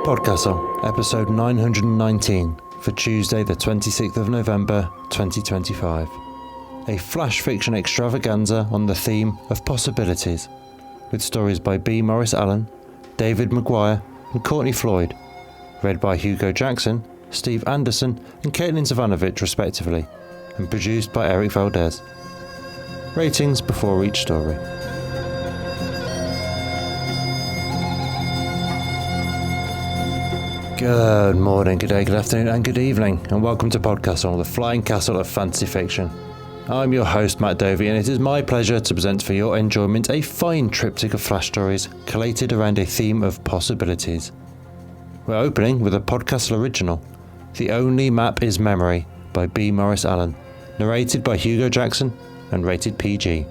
PodCastle, episode 919, for Tuesday the 26th of November 2025. A flash fiction extravaganza on the theme of possibilities, with stories by B. Morris Allen, David McGuire and Courtney Floyd, read by Hugo Jackson, Steve Anderson and Kaitlyn Zivanovich respectively, and produced by Eric Valdes. Ratings before each story. Good morning, good day, good afternoon and good evening, and welcome to PodCastle, the flying castle of fantasy fiction. I'm your host Matt Dovey, and it is my pleasure to present for your enjoyment a fine triptych of flash stories collated around a theme of possibilities. We're opening with a PodCastle original, The Only Map is Memory by B. Morris Allen, narrated by Hugo Jackson and rated PG.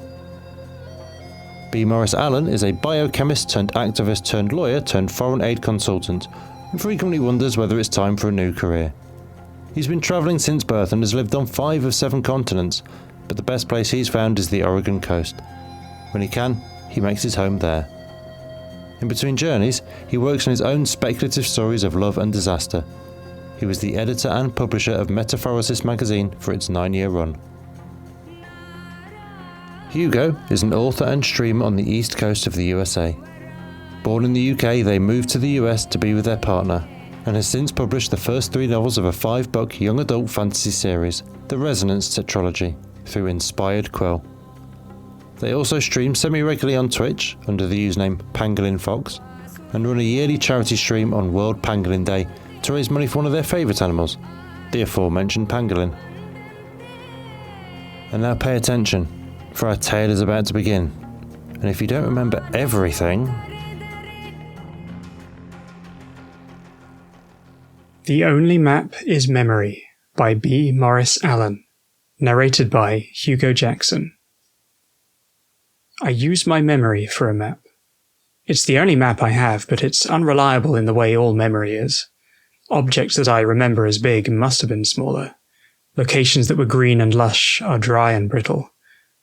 B. Morris Allen is a biochemist turned activist turned lawyer turned foreign aid consultant, and frequently wonders whether it's time for a new career. He's been travelling since birth and has lived on 5 of 7 continents, but the best place he's found is the Oregon coast. When he can, he makes his home there. In between journeys, he works on his own speculative stories of love and disaster. He was the editor and publisher of Metaphorosis magazine for its 9-year run. Hugo is an author and streamer on the east coast of the USA. Born in the UK, they moved to the US to be with their partner, and has since published the first 3 novels of a 5-book young adult fantasy series, The Resonance Tetralogy, through Inspired Quill. They also stream semi-regularly on Twitch under the username Pangolin Fox, and run a yearly charity stream on World Pangolin Day to raise money for one of their favourite animals, the aforementioned pangolin. And now pay attention, for our tale is about to begin, and if you don't remember everything... The Only Map is Memory by B. Morris Allen, narrated by Hugo Jackson. I use my memory for a map. It's the only map I have, but it's unreliable in the way all memory is. Objects that I remember as big must have been smaller. Locations that were green and lush are dry and brittle.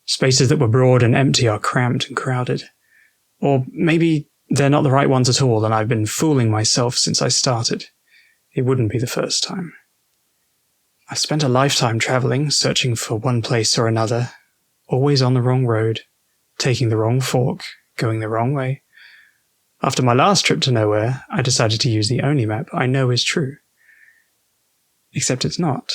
Spaces that were broad and empty are cramped and crowded. Or maybe they're not the right ones at all, and I've been fooling myself since I started. It wouldn't be the first time. I've spent a lifetime travelling, searching for one place or another, always on the wrong road, taking the wrong fork, going the wrong way. After my last trip to nowhere, I decided to use the only map I know is true. Except it's not.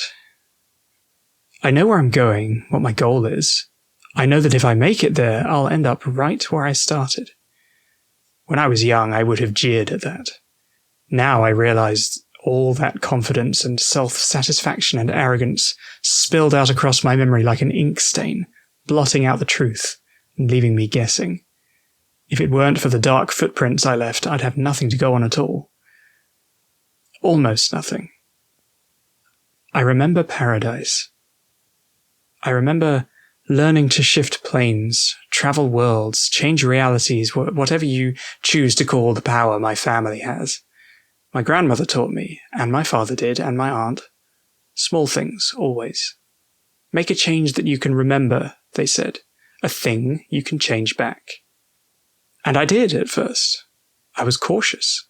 I know where I'm going, what my goal is. I know that if I make it there, I'll end up right where I started. When I was young, I would have jeered at that. Now I realised all that confidence and self-satisfaction and arrogance spilled out across my memory like an ink stain, blotting out the truth and leaving me guessing. If it weren't for the dark footprints I left, I'd have nothing to go on at all. Almost nothing. I remember paradise. I remember learning to shift planes, travel worlds, change realities, whatever you choose to call the power my family has. My grandmother taught me, and my father did, and my aunt. Small things, always. Make a change that you can remember, they said. A thing you can change back. And I did at first. I was cautious.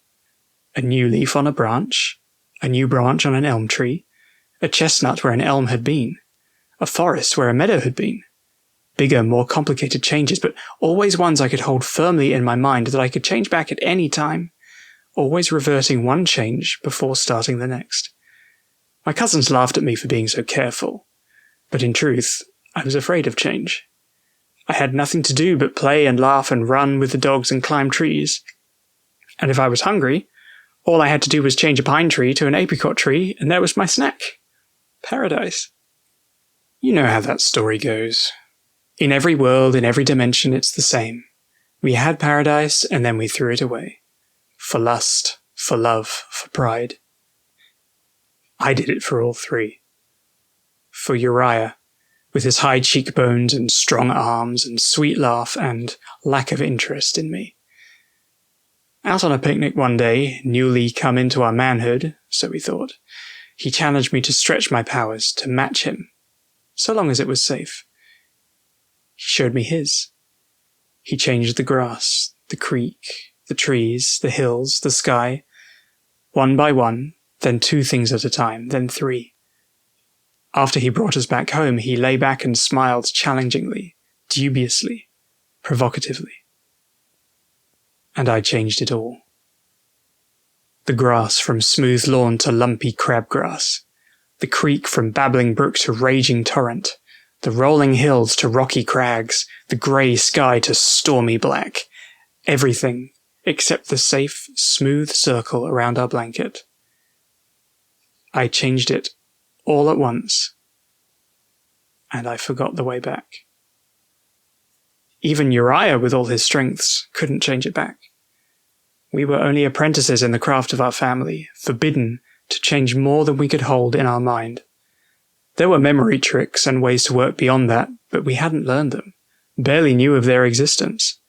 A new leaf on a branch, a new branch on an elm tree, a chestnut where an elm had been, a forest where a meadow had been. Bigger, more complicated changes, but always ones I could hold firmly in my mind that I could change back at any time. Always reverting one change before starting the next. My cousins laughed at me for being so careful, but in truth, I was afraid of change. I had nothing to do but play and laugh and run with the dogs and climb trees. And if I was hungry, all I had to do was change a pine tree to an apricot tree, and there was my snack. Paradise. You know how that story goes. In every world, in every dimension, it's the same. We had paradise, and then we threw it away. For lust, for love, for pride. I did it for all 3. For Uriah, with his high cheekbones and strong arms and sweet laugh and lack of interest in me. Out on a picnic one day, newly come into our manhood, so we thought, he challenged me to stretch my powers, to match him, so long as it was safe. He showed me his. He changed the grass, the creek, the trees, the hills, the sky. one by one, then 2 things at a time, then 3. After he brought us back home, he lay back and smiled challengingly, dubiously, provocatively. And I changed it all. The grass from smooth lawn to lumpy crabgrass, the creek from babbling brook to raging torrent, the rolling hills to rocky crags, the grey sky to stormy black, everything except the safe, smooth circle around our blanket. I changed it all at once, and I forgot the way back. Even Uriah, with all his strengths, couldn't change it back. We were only apprentices in the craft of our family, forbidden to change more than we could hold in our mind. There were memory tricks and ways to work beyond that, but we hadn't learned them, barely knew of their existence.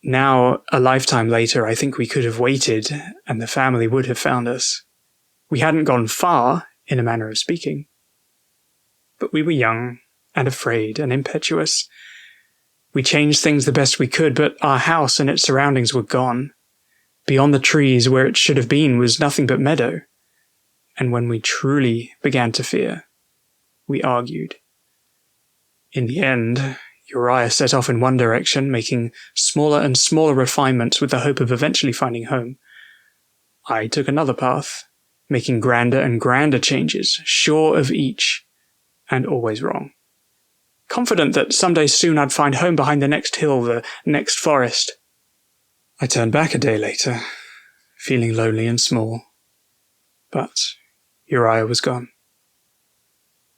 Now, a lifetime later, I think we could have waited, and the family would have found us. We hadn't gone far, in a manner of speaking. But we were young, and afraid, and impetuous. We changed things the best we could, but our house and its surroundings were gone. Beyond the trees, where it should have been, was nothing but meadow. And when we truly began to fear, we argued. In the end, Uriah set off in one direction, making smaller and smaller refinements with the hope of eventually finding home. I took another path, making grander and grander changes, sure of each, and always wrong. Confident that someday soon I'd find home behind the next hill, the next forest. I turned back a day later, feeling lonely and small. But Uriah was gone.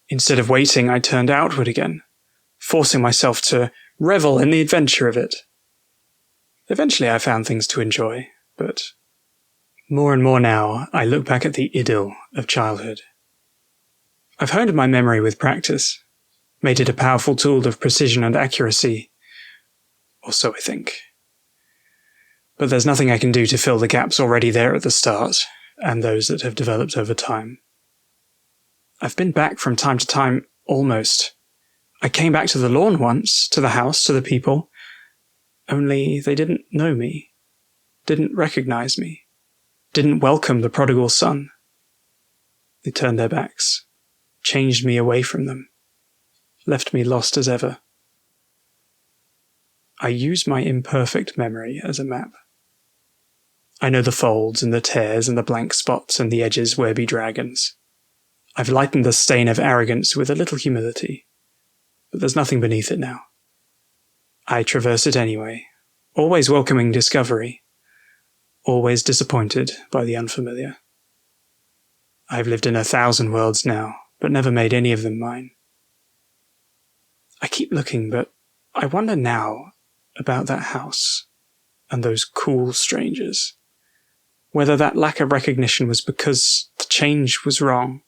Instead of waiting, I turned outward again, forcing myself to revel in the adventure of it. Eventually I found things to enjoy, but more and more now I look back at the idyll of childhood. I've honed my memory with practice, made it a powerful tool of precision and accuracy, or so I think. But there's nothing I can do to fill the gaps already there at the start, and those that have developed over time. I've been back from time to time, almost. I came back to the lawn once, to the house, to the people, only they didn't know me, didn't recognize me, didn't welcome the prodigal son. They turned their backs, changed me away from them, left me lost as ever. I use my imperfect memory as a map. I know the folds and the tears and the blank spots and the edges where be dragons. I've lightened the stain of arrogance with a little humility, but there's nothing beneath it now. I traverse it anyway, always welcoming discovery, always disappointed by the unfamiliar. I've lived in 1,000 worlds now, but never made any of them mine. I keep looking, but I wonder now about that house and those cool strangers. Whether that lack of recognition was because the change was wrong,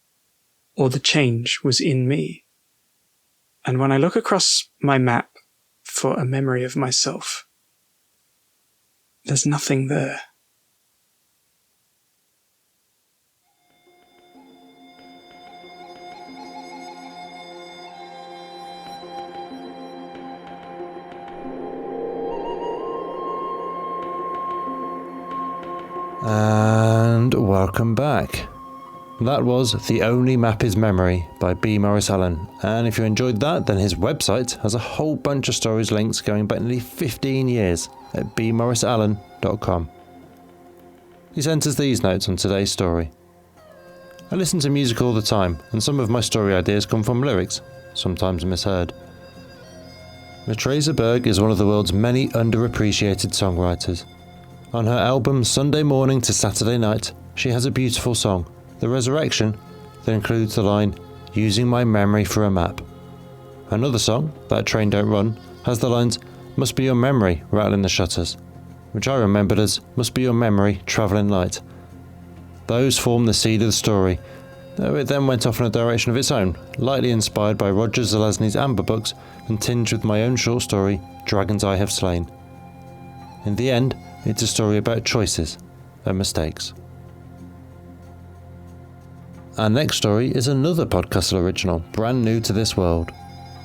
or the change was in me. And when I look across my map for a memory of myself, there's nothing there. And welcome back. That was The Only Map is Memory by B. Morris Allen, and if you enjoyed that, then his website has a whole bunch of stories links going back nearly 15 years at bmorrisallen.com. He sent us these notes on today's story. I listen to music all the time, and some of my story ideas come from lyrics, sometimes misheard. Matraza Berg is one of the world's many underappreciated songwriters. On her album Sunday Morning to Saturday Night, she has a beautiful song, The Resurrection, that includes the line, "Using my memory for a map." Another song, That Train Don't Run, has the lines, "Must be your memory rattling the shutters," which I remembered as, "Must be your memory travelling light." Those form the seed of the story, though it then went off in a direction of its own, lightly inspired by Roger Zelazny's Amber books and tinged with my own short story, Dragons I Have Slain. In the end, it's a story about choices and mistakes. Our next story is another PodCastle original, brand new to this world.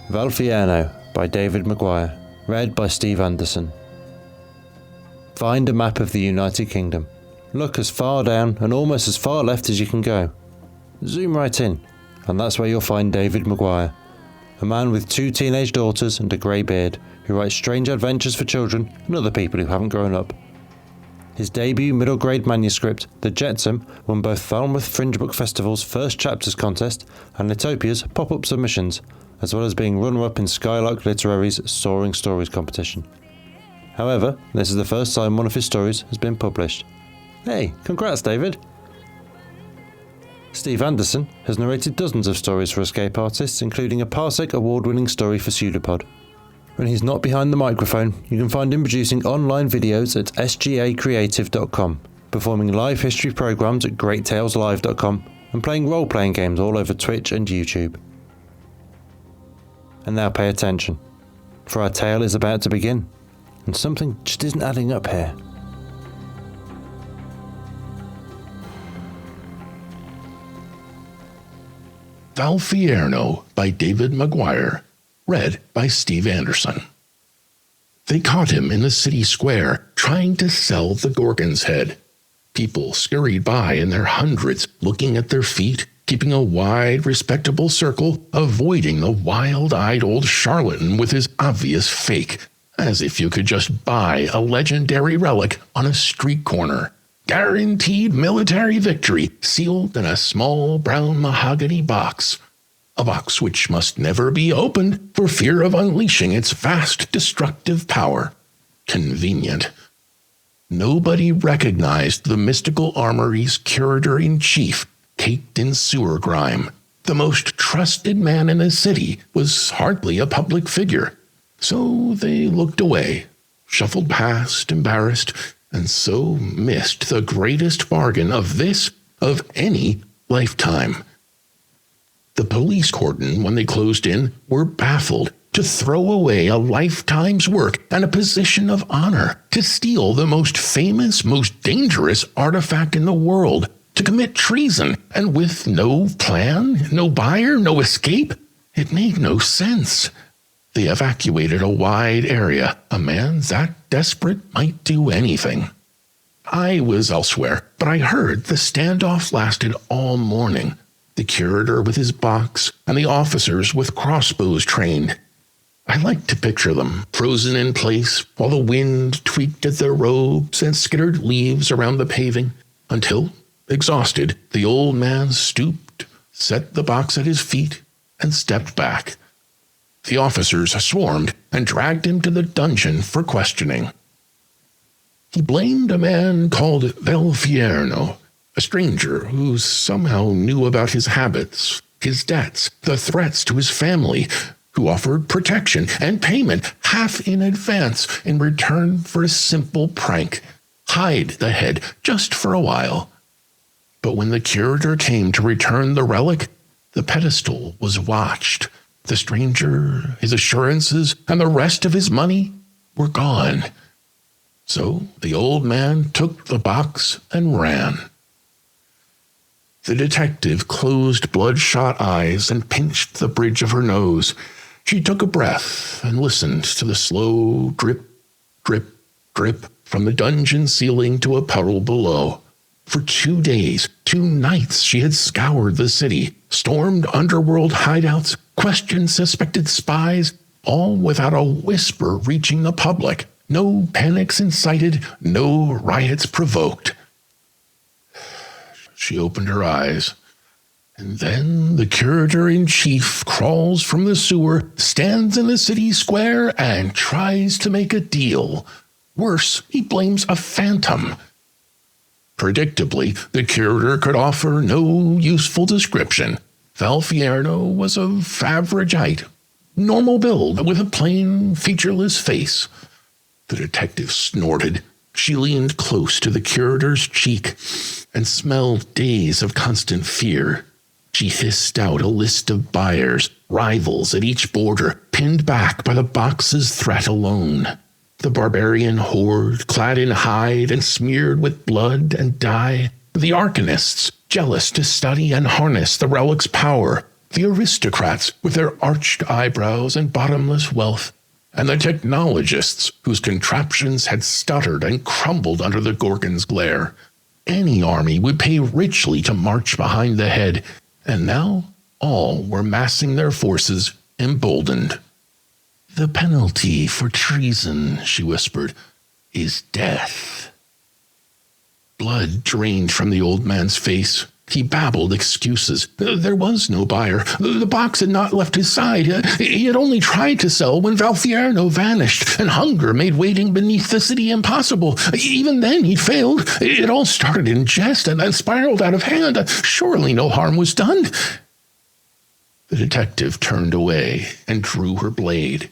Valfierno by David McGuire, read by Steve Anderson. Find a map of the United Kingdom. Look as far down and almost as far left as you can go. Zoom right in, and that's where you'll find David McGuire, a man with 2 teenage daughters and a grey beard who writes strange adventures for children and other people who haven't grown up. His debut middle grade manuscript, The Jetsam, won both Falmouth Fringe Book Festival's First Chapters Contest and Litopia's Pop-Up Submissions, as well as being runner-up in Skylark Literary's Soaring Stories competition. However, this is the first time one of his stories has been published. Hey, congrats David! Steve Anderson has narrated dozens of stories for escape artists, including a Parsec award-winning story for Pseudopod. When he's not behind the microphone, you can find him producing online videos at sgacreative.com, performing live history programs at greattaleslive.com, and playing role-playing games all over Twitch and YouTube. And now pay attention, for our tale is about to begin, and something just isn't adding up here. Valfierno by David McGuire, read by Steve Anderson. They caught him in the city square, trying to sell the Gorgon's head. People scurried by in their hundreds, looking at their feet, keeping a wide, respectable circle, avoiding the wild-eyed old charlatan with his obvious fake, as if you could just buy a legendary relic on a street corner. Guaranteed military victory, sealed in a small brown mahogany box. A box which must never be opened for fear of unleashing its vast destructive power. Convenient. Nobody recognized the mystical armory's curator-in-chief, caked in sewer grime. The most trusted man in the city was hardly a public figure. So they looked away, shuffled past, embarrassed, and so missed the greatest bargain of any lifetime. The police cordon, when they closed in, were baffled to throw away a lifetime's work and a position of honor, to steal the most famous, most dangerous artifact in the world, to commit treason, and with no plan, no buyer, no escape. It made no sense. They evacuated a wide area. A man that desperate might do anything. I was elsewhere, but I heard the standoff lasted all morning. The curator with his box, and the officers with crossbows trained. I liked to picture them, frozen in place, while the wind tweaked at their robes and skittered leaves around the paving, until, exhausted, the old man stooped, set the box at his feet, and stepped back. The officers swarmed and dragged him to the dungeon for questioning. He blamed a man called Valfierno, a stranger who somehow knew about his habits, his debts, the threats to his family, who offered protection and payment half in advance in return for a simple prank. Hide the head just for a while. But when the curator came to return the relic, the pedestal was watched. The stranger, his assurances, and the rest of his money were gone. So the old man took the box and ran. The detective closed bloodshot eyes and pinched the bridge of her nose. She took a breath and listened to the slow drip, drip, drip from the dungeon ceiling to a puddle below. For 2 days, 2 nights, she had scoured the city, stormed underworld hideouts, questioned suspected spies, all without a whisper reaching the public. No panics incited, no riots provoked. She opened her eyes, and then the curator-in-chief crawls from the sewer, stands in the city square, and tries to make a deal. Worse, he blames a phantom. Predictably, the curator could offer no useful description. Valfierno was of average height, normal build, with a plain, featureless face. The detective snorted. She leaned close to the curator's cheek and smelled days of constant fear. She hissed out a list of buyers, rivals at each border, pinned back by the box's threat alone. The barbarian horde, clad in hide and smeared with blood and dye. The arcanists, jealous to study and harness the relic's power. The aristocrats, with their arched eyebrows and bottomless wealth. And the technologists, whose contraptions had stuttered and crumbled under the Gorgon's glare. any army would pay richly to march behind the head, and now all were massing their forces, emboldened. "The penalty for treason," she whispered, "is death." Blood drained from the old man's face. He babbled excuses. There was no buyer. The box had not left his side. He had only tried to sell when Valfierno vanished, and hunger made waiting beneath the city impossible. Even then he'd failed. It all started in jest and then spiraled out of hand. Surely no harm was done. The detective turned away and drew her blade.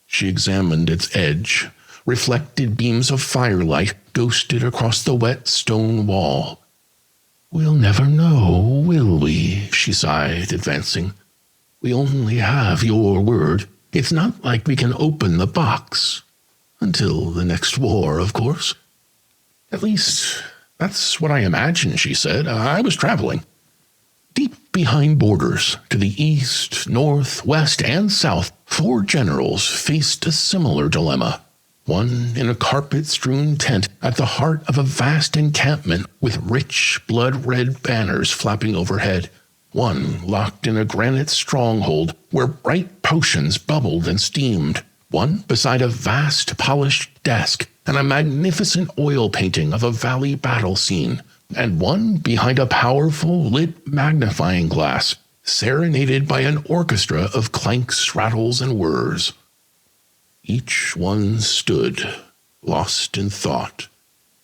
She examined its edge. Reflected beams of firelight ghosted across the wet stone wall. "We'll never know, will we?" she sighed, advancing. "We only have your word. It's not like we can open the box. Until the next war, of course." "At least, that's what I imagined," she said. "I was traveling." Deep behind borders, to the east, north, west, and south, 4 generals faced a similar dilemma. One in a carpet-strewn tent at the heart of a vast encampment with rich, blood-red banners flapping overhead. One locked in a granite stronghold where bright potions bubbled and steamed. One beside a vast, polished desk and a magnificent oil painting of a valley battle scene. And one behind a powerful, lit magnifying glass, serenaded by an orchestra of clanks, rattles, and whirs. Each one stood, lost in thought.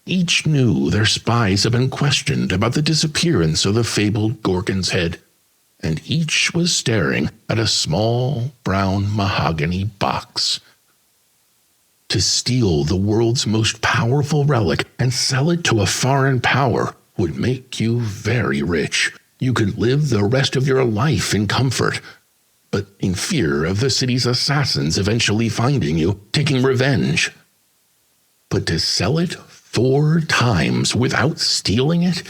Each knew their spies had been questioned about the disappearance of the fabled Gorgon's head, and each was staring at a small, brown mahogany box. To steal the world's most powerful relic and sell it to a foreign power would make you very rich. You could live the rest of your life in comfort, but in fear of the city's assassins eventually finding you, taking revenge. But to sell it 4 times without stealing it?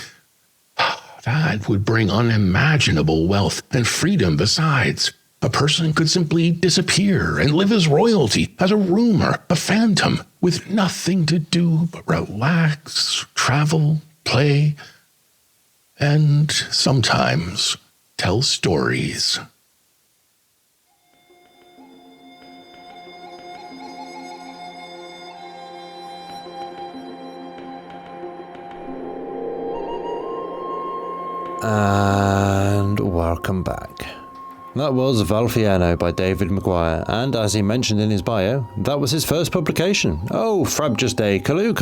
That would bring unimaginable wealth and freedom besides. A person could simply disappear and live as royalty, as a rumor, a phantom, with nothing to do but relax, travel, play, and sometimes tell stories. And welcome back. That was Valfierno by David McGuire, and as he mentioned in his bio, that was his first publication. Oh, frabjous day, Kaloo.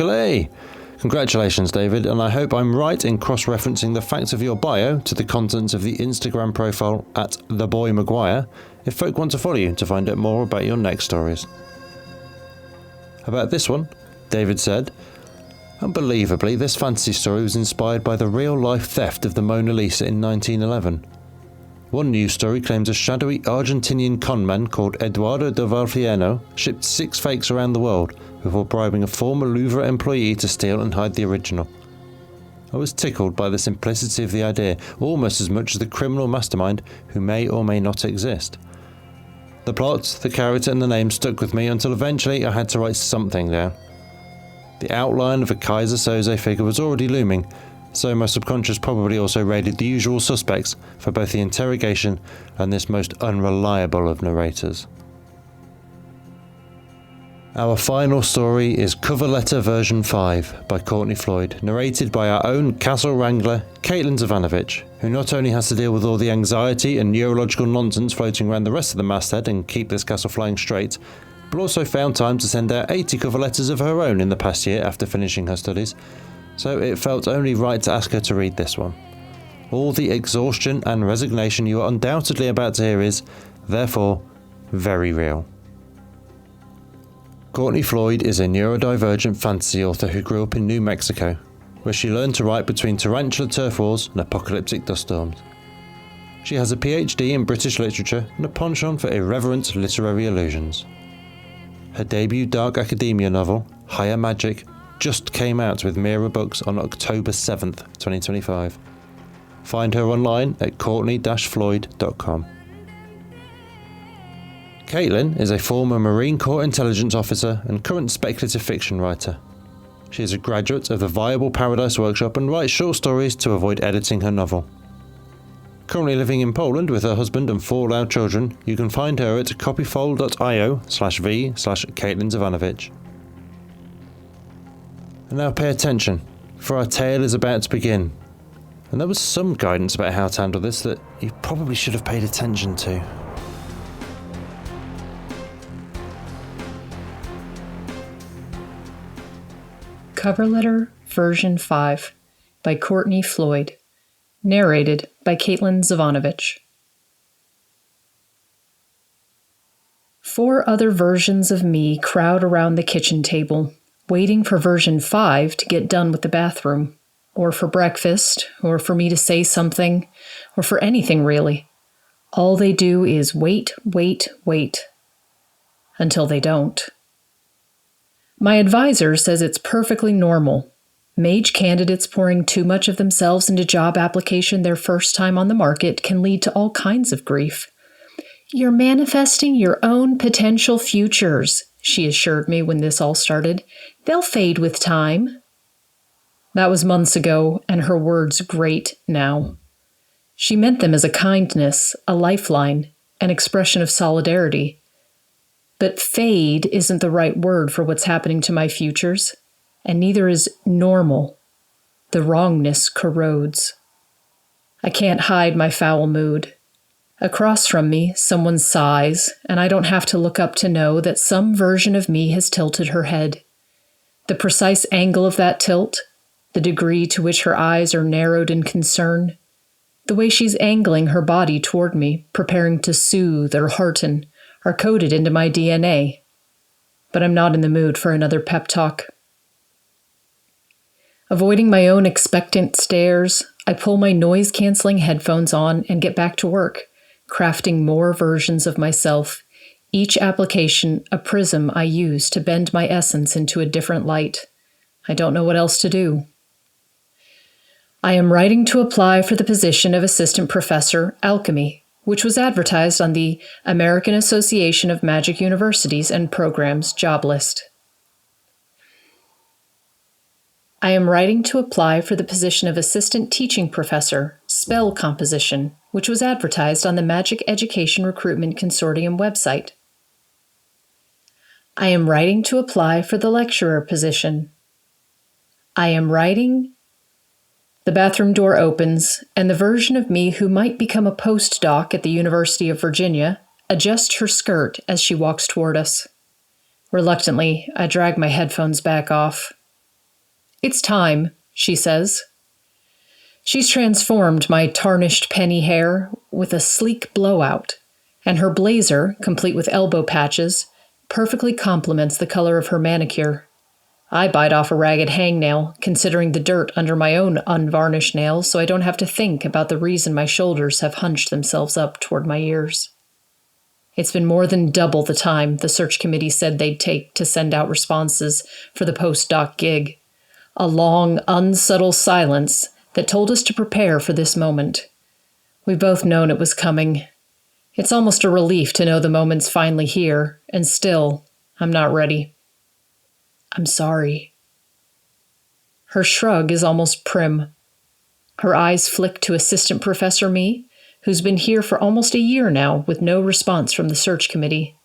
Congratulations, David, and I hope I'm right in cross-referencing the facts of your bio to the contents of the Instagram profile at TheBoyMcGuire if folk want to follow you to find out more about your next stories. About this one, David said, "Unbelievably, this fantasy story was inspired by the real-life theft of the Mona Lisa in 1911. One news story claims a shadowy Argentinian conman called Eduardo de Valfierno shipped 6 fakes around the world before bribing a former Louvre employee to steal and hide the original. I was tickled by the simplicity of the idea, almost as much as the criminal mastermind who may or may not exist. The plot, the character and the name stuck with me until eventually I had to write something down. The outline of a Kaiser Soze figure was already looming, so my subconscious probably also raided the usual suspects for both the interrogation and this most unreliable of narrators." Our final story is Cover Letter Version 5 by Courtney Floyd, narrated by our own castle wrangler, Kaitlyn Zivanovich, who not only has to deal with all the anxiety and neurological nonsense floating around the rest of the masthead and keep this castle flying straight, but also found time to send out 80 cover letters of her own in the past year after finishing her studies, so it felt only right to ask her to read this one. All the exhaustion and resignation you are undoubtedly about to hear is, therefore, very real. Courtney Floyd is a neurodivergent fantasy author who grew up in New Mexico, where she learned to write between tarantula turf wars and apocalyptic dust storms. She has a PhD in British literature and a penchant for irreverent literary allusions. Her debut dark academia novel, Higher Magic, just came out with Mira Books on October 7th, 2025. Find her online at courtney-floyd.com. Kaitlyn is a former Marine Corps intelligence officer and current speculative fiction writer. She is a graduate of the Viable Paradise Workshop and writes short stories to avoid editing her novel. Currently living in Poland with her husband and 4 loud children, you can find her at copyfold.io/v/Kaitlyn Zivanovich. And now pay attention, for our tale is about to begin. And there was some guidance about how to handle this that you probably should have paid attention to. Cover Letter Version 5 by Courtney Floyd. Narrated by Kaitlyn Zivanovich. 4 other versions of me crowd around the kitchen table, waiting for version 5 to get done with the bathroom, or for breakfast, or for me to say something, or for anything really. All they do is wait, until they don't. My advisor says it's perfectly normal. Mage candidates pouring too much of themselves into job application their first time on the market can lead to all kinds of grief. You're manifesting your own potential futures, she assured me when this all started. They'll fade with time. That was months ago, and her words grate now. She meant them as a kindness, a lifeline, an expression of solidarity. But fade isn't the right word for what's happening to my futures, and neither is normal. The wrongness corrodes. I can't hide my foul mood. Across from me, someone sighs, and I don't have to look up to know that some version of me has tilted her head. The precise angle of that tilt, the degree to which her eyes are narrowed in concern, the way she's angling her body toward me, preparing to soothe or hearten, are coded into my DNA. But I'm not in the mood for another pep talk. Avoiding my own expectant stares, I pull my noise-canceling headphones on and get back to work, crafting more versions of myself, each application a prism I use to bend my essence into a different light. I don't know what else to do. I am writing to apply for the position of Assistant Professor, Alchemy, which was advertised on the American Association of Magic Universities and Programs job list. I am writing to apply for the position of Assistant Teaching Professor, Spell Composition, which was advertised on the Magic Education Recruitment Consortium website. I am writing to apply for the lecturer position. I am writing... The bathroom door opens, and the version of me who might become a postdoc at the University of Virginia adjusts her skirt as she walks toward us. Reluctantly, I drag my headphones back off. It's time, she says. She's transformed my tarnished penny hair with a sleek blowout, and her blazer, complete with elbow patches, perfectly complements the color of her manicure. I bite off a ragged hangnail, considering the dirt under my own unvarnished nails so I don't have to think about the reason my shoulders have hunched themselves up toward my ears. It's been more than double the time the search committee said they'd take to send out responses for the postdoc gig. A long, unsubtle silence that told us to prepare for this moment. We've both known it was coming. It's almost a relief to know the moment's finally here, and still, I'm not ready. I'm sorry. Her shrug is almost prim. Her eyes flick to Assistant Professor me, who's been here for almost a year now with no response from the search committee.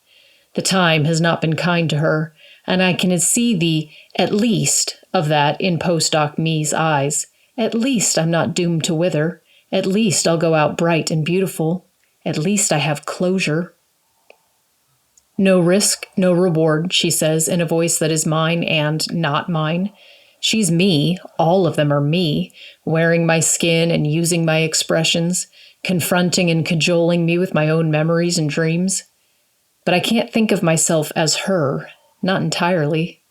The time has not been kind to her, and I can see the "at least" of that in postdoc me's eyes. At least I'm not doomed to wither. At least I'll go out bright and beautiful. At least I have closure. No risk, no reward, she says in a voice that is mine and not mine. She's me, all of them are me, wearing my skin and using my expressions, confronting and cajoling me with my own memories and dreams. But I can't think of myself as her, not entirely.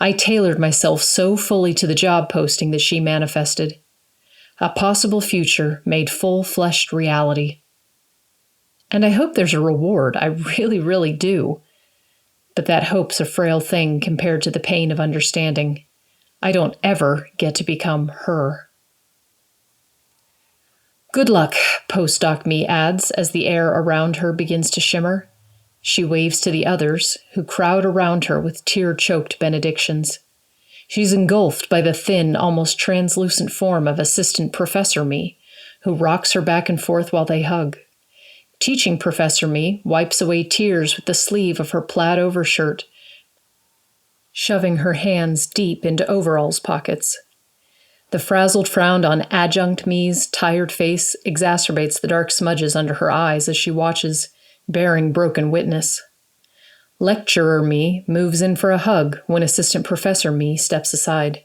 I tailored myself so fully to the job posting that she manifested. A possible future made full-fleshed reality. And I hope there's a reward, I really, really do. But that hope's a frail thing compared to the pain of understanding. I don't ever get to become her. Good luck, postdoc me adds as the air around her begins to shimmer. She waves to the others, who crowd around her with tear-choked benedictions. She's engulfed by the thin, almost translucent form of Assistant Professor Me, who rocks her back and forth while they hug. Teaching Professor Me wipes away tears with the sleeve of her plaid overshirt, shoving her hands deep into overalls pockets. The frazzled frown on Adjunct Me's tired face exacerbates the dark smudges under her eyes as she watches, bearing broken witness. Lecturer Me moves in for a hug when Assistant Professor Me steps aside.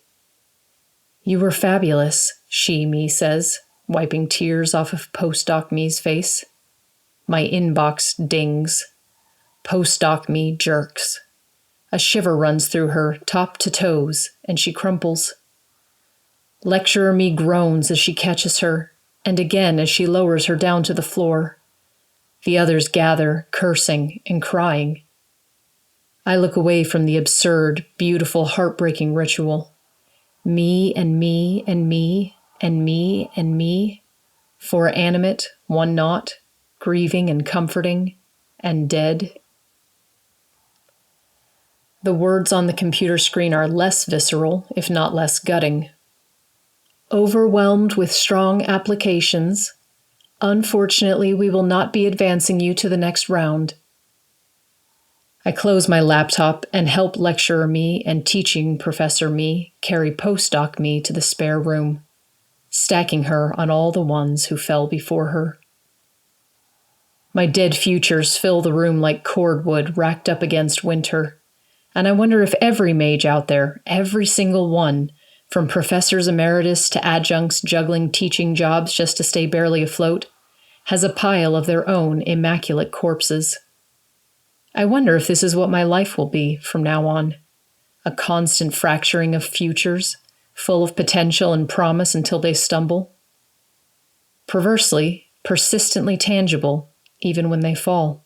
"You were fabulous," Me says, wiping tears off of Postdoc Me's face. My inbox dings. Postdoc Me jerks. A shiver runs through her, top to toes, and she crumples. Lecturer Me groans as she catches her, and again as she lowers her down to the floor. The others gather, cursing and crying. I look away from the absurd, beautiful, heartbreaking ritual. Me and me and me and me and me. 4 animate, 1 not, grieving and comforting, and dead. The words on the computer screen are less visceral, if not less gutting. Overwhelmed with strong applications, unfortunately, we will not be advancing you to the next round. I close my laptop and help Lecturer Me and Teaching Professor Me carry Postdoc Me to the spare room, stacking her on all the ones who fell before her. My dead futures fill the room like cordwood racked up against winter, and I wonder if every mage out there, every single one, from professors emeritus to adjuncts juggling teaching jobs just to stay barely afloat, has a pile of their own immaculate corpses. I wonder if this is what my life will be from now on, a constant fracturing of futures, full of potential and promise until they stumble. Perversely, persistently tangible, even when they fall.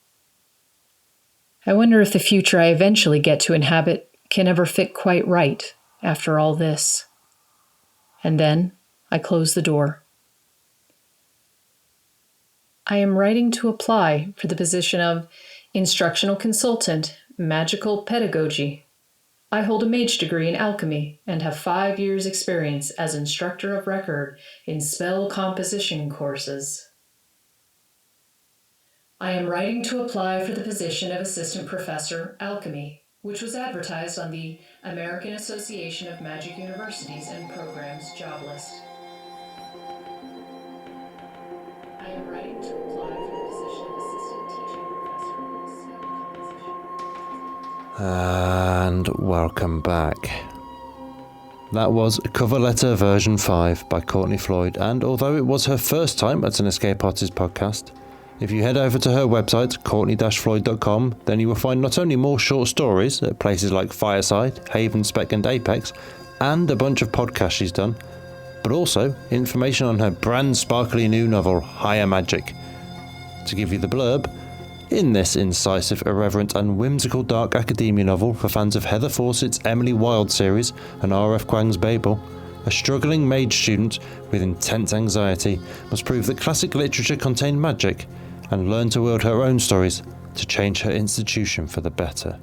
I wonder if the future I eventually get to inhabit can ever fit quite right after all this. And then I close the door. I am writing to apply for the position of Instructional Consultant, Magical Pedagogy. I hold a mage degree in alchemy and have 5 years' experience as instructor of record in spell composition courses. I am writing to apply for the position of Assistant Professor, Alchemy, which was advertised on the American Association of Magic Universities and Programs job list. I am writing to apply for the position of Assistant Teaching Professor in spell composition. And welcome back. That was Cover Letter version 5 by Courtney Floyd, and although it was her first time at an Escape Artist podcast, if you head over to her website, courtney-floyd.com, then you will find not only more short stories at places like Fireside, Haven Spec and Apex, and a bunch of podcasts she's done, but also information on her brand sparkly new novel, Higher Magic. To give you the blurb, in this incisive, irreverent and whimsical dark academia novel for fans of Heather Fawcett's Emily Wilde series and R.F. Kuang's Babel, a struggling mage student with intense anxiety must prove that classic literature contained magic and learn to wield her own stories to change her institution for the better.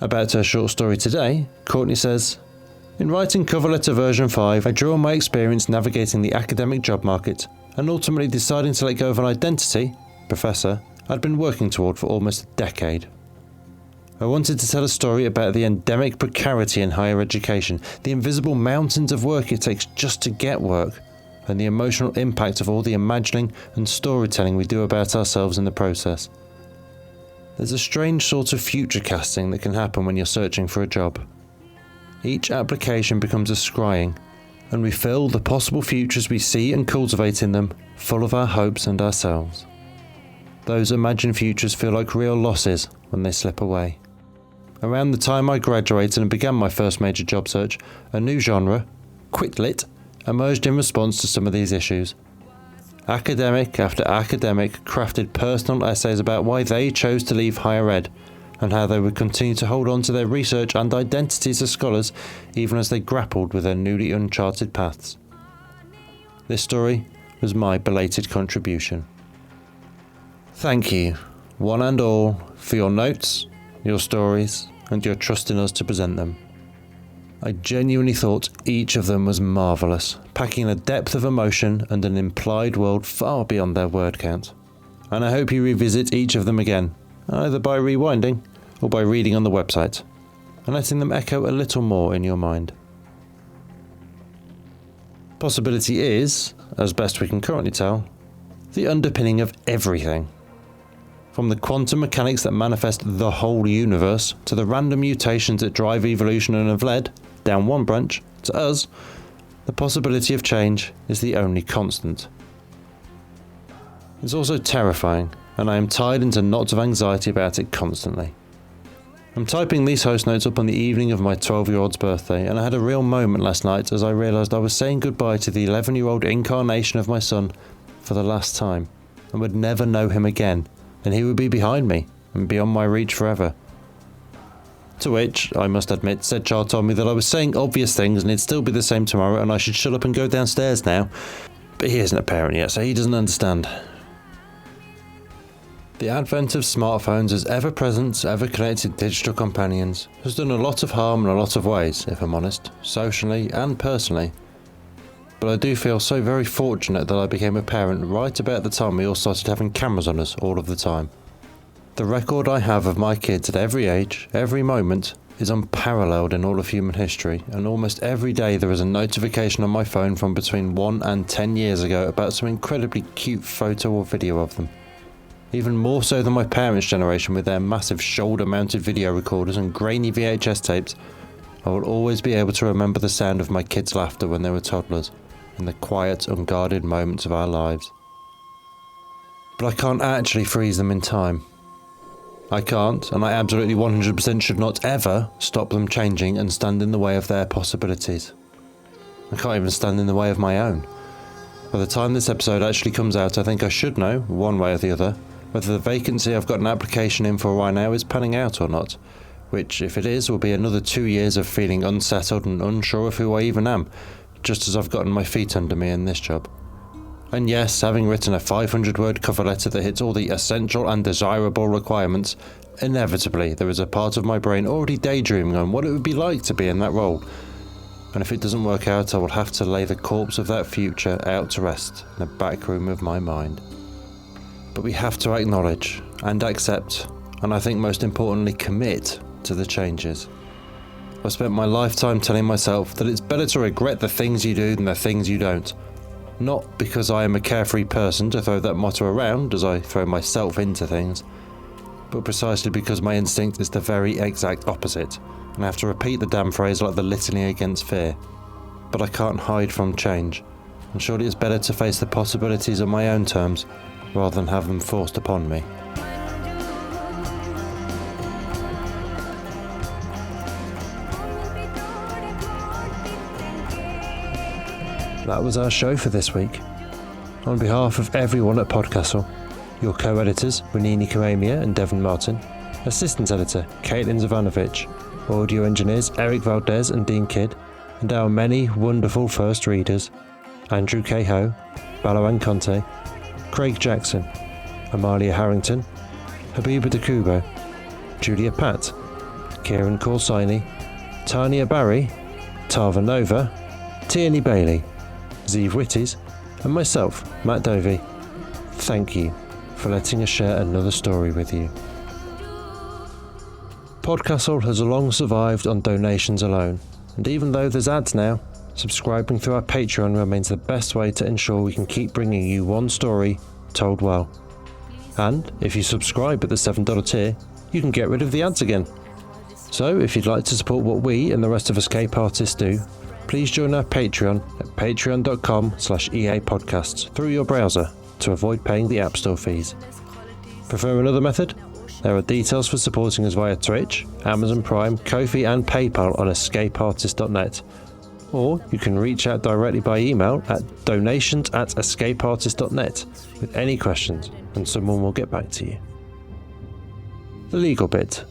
About her short story today, Courtney says, "In writing Cover Letter version 5, I drew on my experience navigating the academic job market and ultimately deciding to let go of an identity, professor, I'd been working toward for almost a decade. I wanted to tell a story about the endemic precarity in higher education, the invisible mountains of work it takes just to get work, and the emotional impact of all the imagining and storytelling we do about ourselves in the process. There's a strange sort of future casting that can happen when you're searching for a job. Each application becomes a scrying, and we fill the possible futures we see and cultivate in them, full of our hopes and ourselves. Those imagined futures feel like real losses when they slip away. Around the time I graduated and began my first major job search, a new genre, quick lit, emerged in response to some of these issues. Academic after academic crafted personal essays about why they chose to leave higher ed, and how they would continue to hold on to their research and identities as scholars even as they grappled with their newly uncharted paths. This story was my belated contribution. Thank you, one and all, for your notes, your stories, and your trust in us to present them. I genuinely thought each of them was marvellous, packing a depth of emotion and an implied world far beyond their word count. And I hope you revisit each of them again, either by rewinding or by reading on the website, and letting them echo a little more in your mind. Possibility is, as best we can currently tell, the underpinning of everything. From the quantum mechanics that manifest the whole universe, to the random mutations that drive evolution and have led, down one branch, to us, the possibility of change is the only constant. It's also terrifying, and I am tied into knots of anxiety about it constantly. I'm typing these host notes up on the evening of my 12-year-old's birthday, and I had a real moment last night as I realised I was saying goodbye to the 11-year-old incarnation of my son for the last time, and would never know him again, and he would be behind me and beyond my reach forever. To which, I must admit, said child told me that I was saying obvious things and it'd still be the same tomorrow and I should shut up and go downstairs now. But he isn't a parent yet, so he doesn't understand. The advent of smartphones as ever-present, ever-connected digital companions has done a lot of harm in a lot of ways, if I'm honest, socially and personally. But I do feel so very fortunate that I became a parent right about the time we all started having cameras on us all of the time. The record I have of my kids at every age, every moment, is unparalleled in all of human history, and almost every day there is a notification on my phone from between 1 and 10 years ago about some incredibly cute photo or video of them. Even more so than my parents' generation with their massive shoulder-mounted video recorders and grainy VHS tapes, I will always be able to remember the sound of my kids' laughter when they were toddlers, in the quiet, unguarded moments of our lives. But I can't actually freeze them in time. I can't, and I absolutely 100% should not ever stop them changing and stand in the way of their possibilities. I can't even stand in the way of my own. By the time this episode actually comes out, I think I should know, one way or the other, whether the vacancy I've got an application in for right now is panning out or not, which, if it is, will be another 2 years of feeling unsettled and unsure of who I even am, just as I've gotten my feet under me in this job. And yes, having written a 500-word cover letter that hits all the essential and desirable requirements, inevitably there is a part of my brain already daydreaming on what it would be like to be in that role. And if it doesn't work out, I will have to lay the corpse of that future out to rest in the back room of my mind. But we have to acknowledge and accept, and I think most importantly commit to the changes. I've spent my lifetime telling myself that it's better to regret the things you do than the things you don't. Not because I am a carefree person to throw that motto around as I throw myself into things, but precisely because my instinct is the very exact opposite, and I have to repeat the damn phrase like the litany against fear. But I can't hide from change, and surely it's better to face the possibilities on my own terms, rather than have them forced upon me. That was our show for this week. On behalf of everyone at PodCastle, your co-editors Renini Kamamia and Devon Martin, assistant editor Kaitlyn Zivanovich, audio engineers Eric Valdes and Dean Kidd, and our many wonderful first readers Andrew Cahoe, Balawan Conte, Craig Jackson, Amalia Harrington, Habiba DeCubo, Julia Patt, Kieran Corsini, Tania Barry, Tava Nova, Tierney Bailey, Ziv Witties, and myself, Matt Dovey. Thank you for letting us share another story with you. PodCastle has long survived on donations alone, and even though there's ads now, subscribing through our Patreon remains the best way to ensure we can keep bringing you one story told well. And if you subscribe at the $7 tier, you can get rid of the ads again. So if you'd like to support what we and the rest of Escape Artists do, please join our Patreon at patreon.com/EAPodcasts through your browser to avoid paying the App Store fees. Prefer another method? There are details for supporting us via Twitch, Amazon Prime, Ko-fi and PayPal on escapeartist.net. Or you can reach out directly by email at donations@escapeartist.net with any questions and someone will get back to you. The legal bit.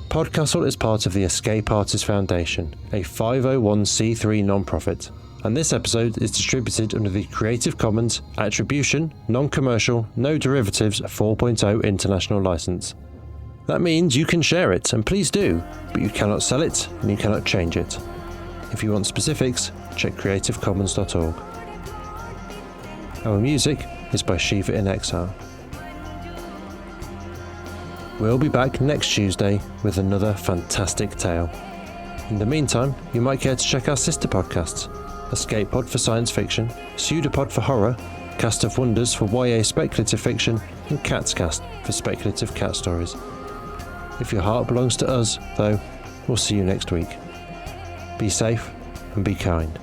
PodCastle is part of the Escape Artists Foundation, a 501c3 non-profit, and this episode is distributed under the Creative Commons Attribution, Non-Commercial, No Derivatives 4.0 International License. That means you can share it, and please do, but you cannot sell it and you cannot change it. If you want specifics, check creativecommons.org. Our music is by Shiva in Exile. We'll be back next Tuesday with another fantastic tale. In the meantime, you might care to check our sister podcasts: Escape Pod for science fiction, Pseudopod for horror, Cast of Wonders for YA speculative fiction, and Cat's Cast for speculative cat stories. If your heart belongs to us, though, we'll see you next week. Be safe and be kind.